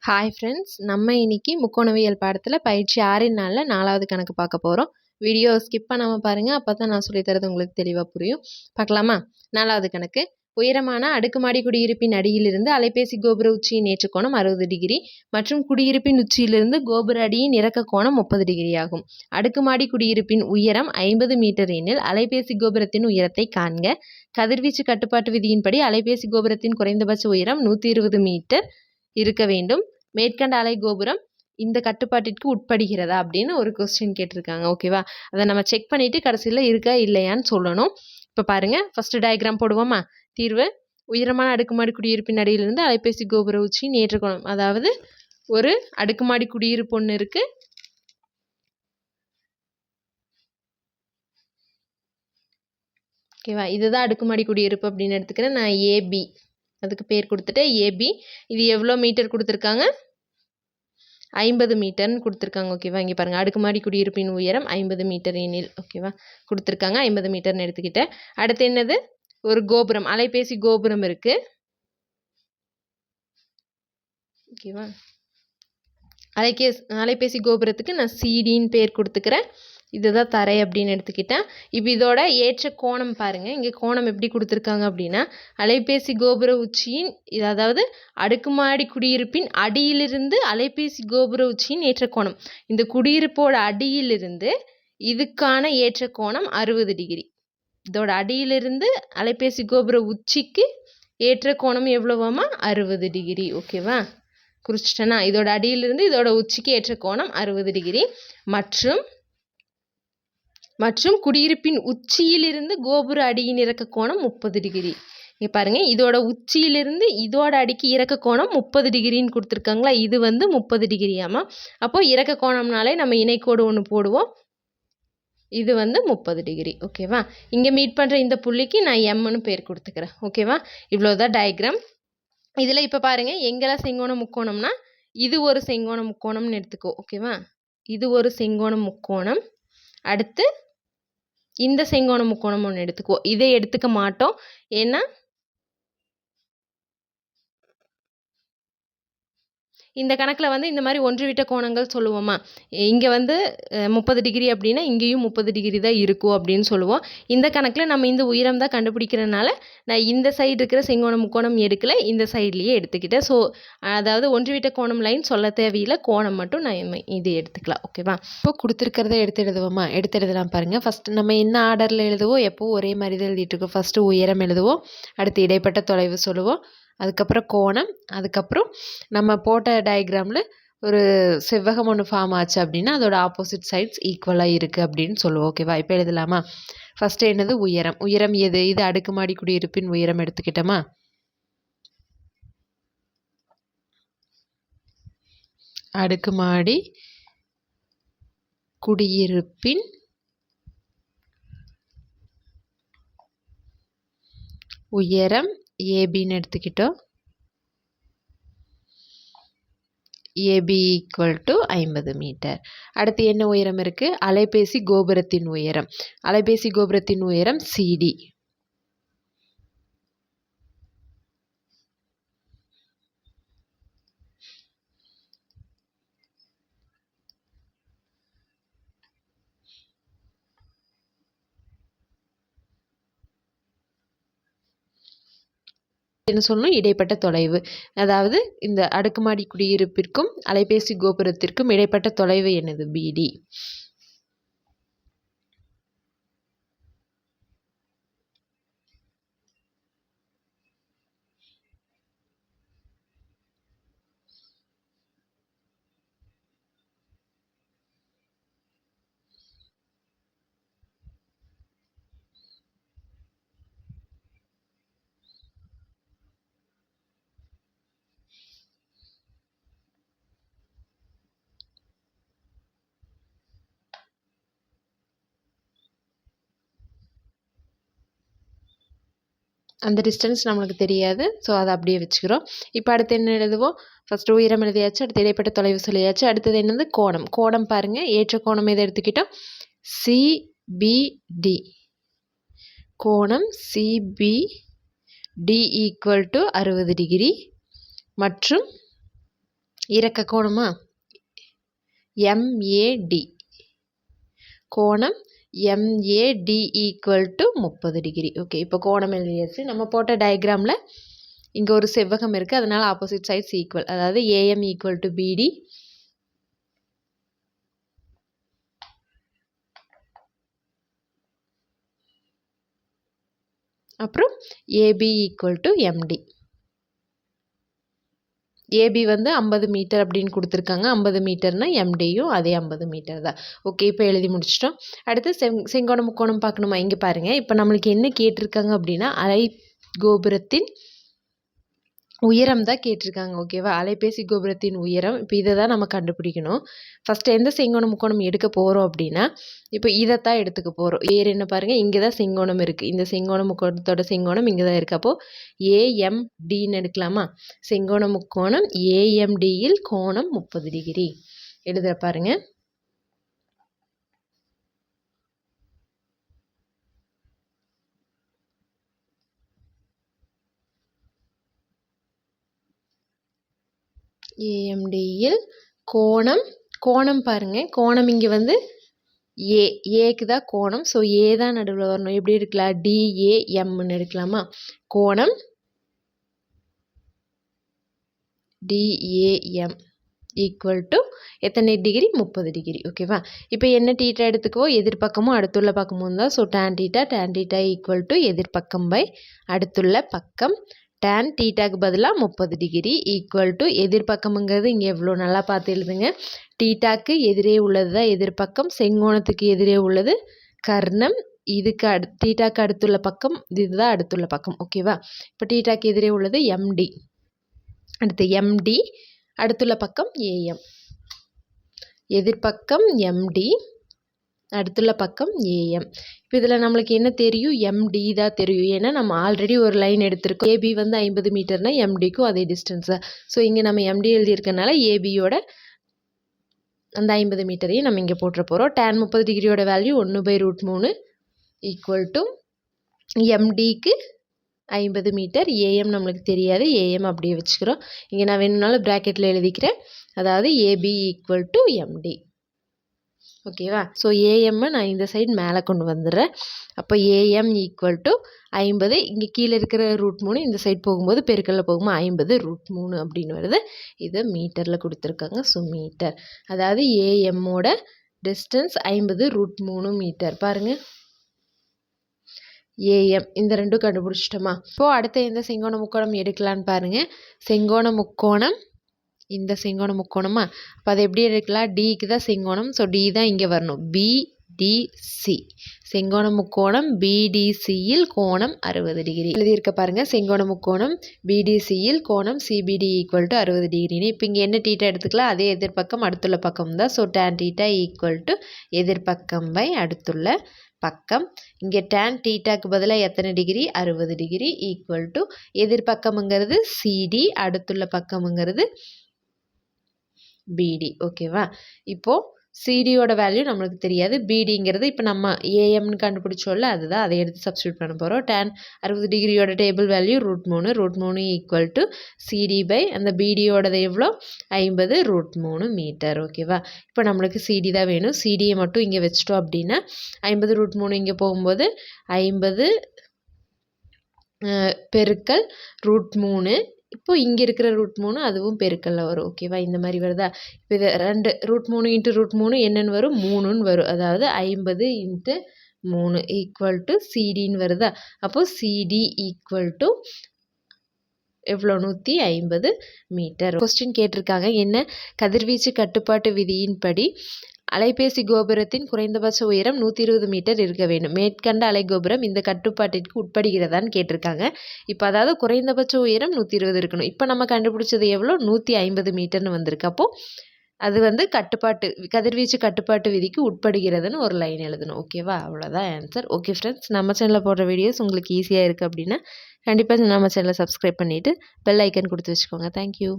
Hi friends, நம்ம இன்னைக்கு முக்கோணவியல் பாடத்தில் பயிற்சி 6 நாளில் 4வது கணக்கு பார்க்க போகிறோம். வீடியோ ஸ்கிப் பண்ணாமல் பாருங்கள், அப்போ தான் நான் சொல்லித்தரது உங்களுக்கு தெளிவாக புரியும். பார்க்கலாமா? 4வது கணக்கு. உயரமான அடுக்குமாடி குடியிருப்பின் அடியிலிருந்து அலைபேசி கோபுர உச்சியின் ஏற்ற கோணம் 60 டிகிரி மற்றும் குடியிருப்பின் உச்சியிலிருந்து கோபுர அடியின் இறக்க கோணம் 30 டிகிரி ஆகும். அடுக்குமாடி குடியிருப்பின் உயரம் 50 மீட்டர் எனில் அலைபேசி கோபுரத்தின் உயரத்தை காண்க. கதிர்வீச்சு கட்டுப்பாட்டு விதியின்படி அலைபேசி கோபுரத்தின் குறைந்தபட்ச உயரம் 120 மீட்டர் இருக்க வேண்டும். மேற்கண்ட அலை கோபுரம் இந்த கட்டுப்பாட்டிற்கு உட்படுகிறதா அப்படின்னு ஒரு கொஸ்டின் கேட்டிருக்காங்க. ஓகேவா? அதை நம்ம செக் பண்ணிட்டு கடைசியில் இருக்கா இல்லையான்னு சொல்லணும். இப்போ பாருங்க, ஃபர்ஸ்ட் டயக்ராம் போடுவோமா? தீர்வு: உயரமான அடுக்குமாடி குடியிருப்பின் அடியிலிருந்து அலைபேசி கோபுர உச்சியின் ஏற்ற கோணம். அதாவது ஒரு அடுக்குமாடி குடியிருப்பு ஒன்று இருக்கு. ஓகேவா? இதுதான் அடுக்குமாடி குடியிருப்பு அப்படின்னு எடுத்துக்கிறேன். நான் ஏபி அதுக்கு பேர் கொடுத்துட்டு ஏபி. இது எவ்வளோ மீட்டர் கொடுத்துருக்காங்க? 50 மீட்டர்னு கொடுத்துருக்காங்க. ஓகேவா? இங்கே பாருங்கள், அடுக்குமாடி குடியிருப்பின் உயரம் 50 மீட்டர் எனில். ஓகேவா? கொடுத்துருக்காங்க. 50 மீட்டர்னு எடுத்துக்கிட்டேன். அடுத்து என்னது? ஒரு கோபுரம், அலைபேசி கோபுரம் இருக்கு. ஓகேவா? அலைபேசி கோபுரத்துக்கு நான் சிடின்னு பேர் கொடுத்துக்கிறேன். இதுதான் தரை அப்படின்னு எடுத்துக்கிட்டேன். இப்போ இதோட ஏற்ற கோணம் பாருங்கள். இங்கே கோணம் எப்படி கொடுத்துருக்காங்க அப்படின்னா, அலைபேசி கோபுர உச்சியின், அதாவது அடுக்குமாடி குடியிருப்பின் அடியிலிருந்து அலைபேசி கோபுர உச்சியின் ஏற்ற கோணம். இந்த குடியிருப்போட அடியிலிருந்து இதுக்கான ஏற்ற கோணம் 60 டிகிரி. இதோட அடியிலிருந்து அலைபேசி கோபுர உச்சிக்கு ஏற்ற கோணம் எவ்வளவாமா? 60 டிகிரி. ஓகேவா? குறிச்சிட்டேன்னா, இதோட அடியிலிருந்து இதோட உச்சிக்கு ஏற்ற கோணம் 60 டிகிரி. மற்றும் குடியிருப்பின் உச்சியிலிருந்து கோபுர அடியின் இறக்க கோணம் 30 டிகிரி. இங்கே பாருங்கள், இதோட உச்சியிலிருந்து இதோட அடிக்கு இறக்க கோணம் 30 டிகிரின்னு கொடுத்துருக்காங்களா? இது 30 டிகிரியாமா. அப்போ இறக்க கோணம்னாலே நம்ம இணைக்கோடு ஒன்று போடுவோம். இது 30 டிகிரி. ஓகேவா? இங்கே மீட் பண்ணுற இந்த புள்ளிக்கு நான் எம்னு பேர் கொடுத்துக்கிறேன். ஓகேவா? இவ்வளோதான் டயக்ராம். இதில் இப்போ பாருங்கள், எங்கெல்லாம் செங்கோண முக்கோணம்னா, இது ஒரு செங்கோண முக்கோணம்னு எடுத்துக்கோ. ஓகேவா? இது ஒரு செங்கோண முக்கோணம். அடுத்து இந்த செங்கோண முக்கோணம் ஒன்று எடுத்துக்கோ. இதை எடுத்துக்க மாட்டோம், ஏன்னா இந்த கணக்கில் இந்த மாதிரி ஒன்றுவிட்ட கோணங்கள் சொல்லுவோமா? இங்கே 30 டிகிரி அப்படின்னா இங்கேயும் 30 டிகிரி தான் இருக்கும் அப்படின்னு சொல்லுவோம். இந்த கணக்கில் நம்ம இந்த உயரம் தான் கண்டுபிடிக்கிறதுனால நான் இந்த சைடு இருக்கிற செங்கோண முக்கோணம் எடுக்கல, இந்த சைட்லேயே எடுத்துக்கிட்டேன். ஸோ அதாவது ஒன்றுவிட்ட கோணம் லைன் சொல்ல தேவையில்லை, கோணம் மட்டும் நான் இது எடுத்துக்கலாம். ஓகேவா? இப்போ கொடுத்துருக்கிறத எடுத்து எழுதுவோமா? எடுத்து எழுதலாம் பாருங்கள். ஃபஸ்ட்டு நம்ம என்ன ஆர்டரில் எழுதுவோம்? எப்போவும் ஒரே மாதிரி தான் எழுதிட்டு இருக்கோம். ஃபஸ்ட்டு உயரம் எழுதுவோம், அடுத்து இடைப்பட்ட தொலைவு சொல்லுவோம், அதுக்கப்புறம் கோணம், அதுக்கப்புறம் நம்ம போட்ட டயக்ராமில் ஒரு செவ்வகம் ஒன்று ஃபார்ம் ஆச்சு அப்படின்னா அதோட ஆப்போசிட் சைட்ஸ் ஈக்குவலாக இருக்குது அப்படின்னு சொல்லுவோம். ஓகேவா? இப்போ எழுதலாமா? ஃபஸ்ட்டு என்னது? உயரம். உயரம் எது? இது அடுக்குமாடி குடியிருப்பின் உயரம் எடுத்துக்கிட்டோமா? அடுக்குமாடி குடியிருப்பின் உயரம் ஏபின்னு எடுத்துக்கிட்டோம். A B equal to 50 metre. அடுத்து என்ன உயரம் இருக்குது? அலைபேசி கோபுரத்தின் உயரம். அலைபேசி கோபுரத்தின் உயரம் சிடி. என்ன சொல்லணும்? இடைப்பட்ட தொலைவு. அதாவது இந்த அடுக்குமாடி குடியிருப்பிற்கும் அலைபேசி கோபுரத்திற்கும் இடைப்பட்ட தொலைவு என்னது? பிடி. அந்த டிஸ்டன்ஸ் நம்மளுக்கு தெரியாது, ஸோ அதை அப்படியே வச்சுக்கிறோம். இப்போ அடுத்து என்ன எழுதுவோம்? ஃபஸ்ட்டு உயரம் எழுதியாச்சு, அடுத்து இடைப்பட்ட தொலைவு சொல்லியாச்சு. அடுத்தது என்னது? கோணம். கோணம் பாருங்கள், ஏற்ற கோணம் எதை எடுத்துக்கிட்டோம்? சிபிடி. கோணம் சிபிடி ஈக்குவல் டு 60 டிகிரி மற்றும் இறக்க கோணமா MAD, கோணம் MAD equal to 30 degree. Okay, இப்போ கோணம் எழுதியாச்சு. நம்ம போட்ட டயக்ராமில் இங்கே ஒரு செவ்வகம் இருக்குது, அதனால் ஆப்போசிட் சைட்ஸ் ஈக்குவல். அதாவது AM ஈக்குவல் டு BD, அப்புறம் AB equal to MD. A B வந்து 50 மீட்டர் அப்படின்னு கொடுத்துருக்காங்க. 50 மீட்டர்னா எம்டியும் அதே 50 மீட்டர் தான். ஓகே, இப்போ எழுதி முடிச்சிட்டோம். அடுத்து செங்கோணம் முக்கோணம் பார்க்கணுமா? இங்கே பாருங்கள். இப்போ நம்மளுக்கு என்ன கேட்டிருக்காங்க அப்படின்னா அலை கோபுரத்தின் உயரம் தான் கேட்டிருக்காங்க. ஓகேவா? அலைபேசி கோபுரத்தின் உயரம். இப்போ இதை தான் நம்ம கண்டுபிடிக்கணும். ஃபஸ்ட்டு எந்த செங்கோணம் முக்கோணம் எடுக்க போகிறோம் அப்படின்னா இப்போ இதைத்தான் எடுத்துக்க போகிறோம். வேறு என்ன பாருங்கள், இங்கே தான் செங்கோணம் இருக்குது. இந்த செங்கோணம் முக்கோணத்தோட செங்கோணம் இங்கே தான் இருக்குது. அப்போது AMDன்னு எடுக்கலாமா? செங்கோண முக்கோணம் AMDயில் கோணம் 30 டிகிரி. எழுதுற பாருங்க. AMDயில் கோணம் பாருங்க. கோணம் இங்கே வந்து ஏக்கு தான் கோணம். ஸோ ஏ தான் நடுவில் வரணும். எப்படி எடுக்கலாம்? DAMன்னு எடுக்கலாமா? கோணம் DAM ஈக்குவல் டு எத்தனை டிகிரி? 30 டிகிரி. ஓகேவா? இப்போ என்ன டீட்டா எடுத்துக்குவோம்? எதிர்பக்கமும் அடுத்துள்ள பக்கமும் தான். So tan theta equal to எதிர்பக்கம் பை அடுத்துள்ள பக்கம். டேன் டீட்டாக்கு பதிலாக 30 டிகிரி ஈக்குவல் டு எதிர்பக்கமுங்கிறது இங்கே எவ்வளோ நல்லா பார்த்து எழுதுங்க. டீட்டாக்கு எதிரே உள்ளது தான் எதிர்பக்கம், செங்கோணத்துக்கு எதிரே உள்ளது கர்ணம், இதுக்கு டீட்டாக்கு அடுத்துள்ள பக்கம் இதுதான் அடுத்துள்ள பக்கம். ஓகேவா? இப்போ டீட்டாக்கு எதிரே உள்ளது MD, அடுத்து MD, அடுத்துள்ள பக்கம் AM. எதிர்பக்கம் MD, அடுத்துள்ள பக்கம் AM. இப்போ இதில் நம்மளுக்கு என்ன தெரியும்? MD தான் தெரியும். ஏன்னா நம்ம ஆல்ரெடி ஒரு லைன் எடுத்திருக்கோம். AB வந்து 50 மீட்டர்னா MDக்கும் அதே டிஸ்டன்ஸ் தான். ஸோ இங்கே நம்ம MD எழுதியிருக்கனால ABயோட அந்த 50 மீட்டரையும் நம்ம இங்கே போட்டுற போகிறோம். டேன் 30 டிகிரியோட வேல்யூ 1/√3 ஈக்குவல் டு MDக்கு 50 மீட்டர். AM நம்மளுக்கு தெரியாது, AM அப்படியே வச்சுக்கிறோம். இங்கே நான் வேணும்னாலும் ப்ராக்கெட்டில் எழுதிக்கிறேன். அதாவது AB ஈக்குவல் டு MD. ஓகேவா? ஸோ ஏஎம்மை நான் இந்த சைடு மேலே கொண்டு வந்துடுறேன். அப்போ AM ஈக்குவல் டு 50, இங்கே கீழே இருக்கிற √3 இந்த சைடு போகும்போது பெருக்கல்ல போகும்போது 50√3 அப்படின்னு வருது. இதை மீட்டரில் கொடுத்துருக்காங்க. ஸோ மீட்டர், அதாவது ஏஎம்மோட டிஸ்டன்ஸ் 50√3 மீட்டர். பாருங்கள், ஏஎம் இந்த ரெண்டும் கண்டுபிடிச்சிட்டோமா? இப்போது அடுத்த எந்த செங்கோண முக்கோணம் எடுக்கலான்னு பாருங்கள். செங்கோண முக்கோணம் இந்த செங்கோண முக்கோணமா? அப்போ அதை எப்படி எடுக்கலாம்? டிக்கு தான் செங்கோணம். ஸோ டி தான் இங்கே வரணும். BDC செங்கோண முக்கோணம் BDCயில் கோணம் 60 டிகிரி எழுதியிருக்க பாருங்க. செங்கோண முக்கோணம் BDCயில் கோணம் CBD ஈக்குவல் டு 60 டிகிரின்னு. இப்போ இங்கே என்ன டீட்டா எடுத்துக்கலாம்? அதே எதிர்பக்கம் அடுத்துள்ள பக்கம் தான். So tan theta equal to எதிர்பக்கம் பை அடுத்துள்ள பக்கம். இங்கே டேன் டீட்டாக்கு பதிலாக எத்தனை டிகிரி? 60 டிகிரி ஈக்குவல் டு எதிர்பக்கமுங்கிறது CD, அடுத்துள்ள பக்கமுங்கிறது BD. ஓகேவா? இப்போது சிடியோட வேல்யூ நம்மளுக்கு தெரியாது, பிடிங்கிறது இப்போ நம்ம ஏஎம்னு கண்டுபிடிச்சோம்ல அதுதான், அதை எடுத்து சப்ஸ்டியூட் பண்ண போகிறோம். டேன் 60 டிகிரியோட table value √3 equal to CD by அந்த பிடியோடது எவ்வளோ? 50√3 மீட்டர். ஓகேவா? இப்போ நம்மளுக்கு சிடி தான் வேணும். சிடியை மட்டும் இங்கே வச்சிட்டோம் அப்படின்னா 50√3 இங்கே போகும்போது 50 பெருக்கல் √3. இப்போ இங்கே இருக்கிற √3 அதுவும் பெருக்கல்ல வரும். ஓகேவா? இந்த மாதிரி வருதா? இப்போ இது 2 √3 × √3 என்னன்னு வரும்? 3ன்னு வரும். அதாவது 50 × 3 ஈக்குவல் டு சிடின்னு வருதா? அப்போது சிடி ஈக்குவல் டு எவ்வளோ? 150 மீட்டர். கொஸ்டின் கேட்டிருக்காங்க, என்ன? கதிர்வீச்சு கட்டுப்பாட்டு விதியின்படி அலைபேசி கோபுரத்தின் குறைந்தபட்ச உயரம் 120 மீட்டர் இருக்க வேண்டும். மேற்கண்ட அலைகோபுரம் இந்த கட்டுப்பாட்டிற்கு உட்படுகிறதான்னு கேட்டிருக்காங்க. இப்போ அதாவது குறைந்தபட்ச உயரம் 120 இருக்கணும். இப்போ நம்ம கண்டுபிடிச்சது எவ்வளோ? 150 மீட்டர்னு வந்திருக்கு. அப்போது அது வந்து கதிர்வீச்சு கட்டுப்பாட்டு விதிக்கு உட்படுகிறதுன்னு ஒரு லைன் எழுதணும். ஓகேவா? அவ்வளோதான் ஆன்சர். ஓகே ஃப்ரெண்ட்ஸ், நம்ம சேனலில் போடுற வீடியோஸ் உங்களுக்கு ஈஸியாக இருக்குது அப்படின்னா கண்டிப்பாக நம்ம சேனலை சப்ஸ்கிரைப் பண்ணிவிட்டு பெல் ஐக்கன் கொடுத்து வச்சுக்கோங்க. தேங்க்யூ.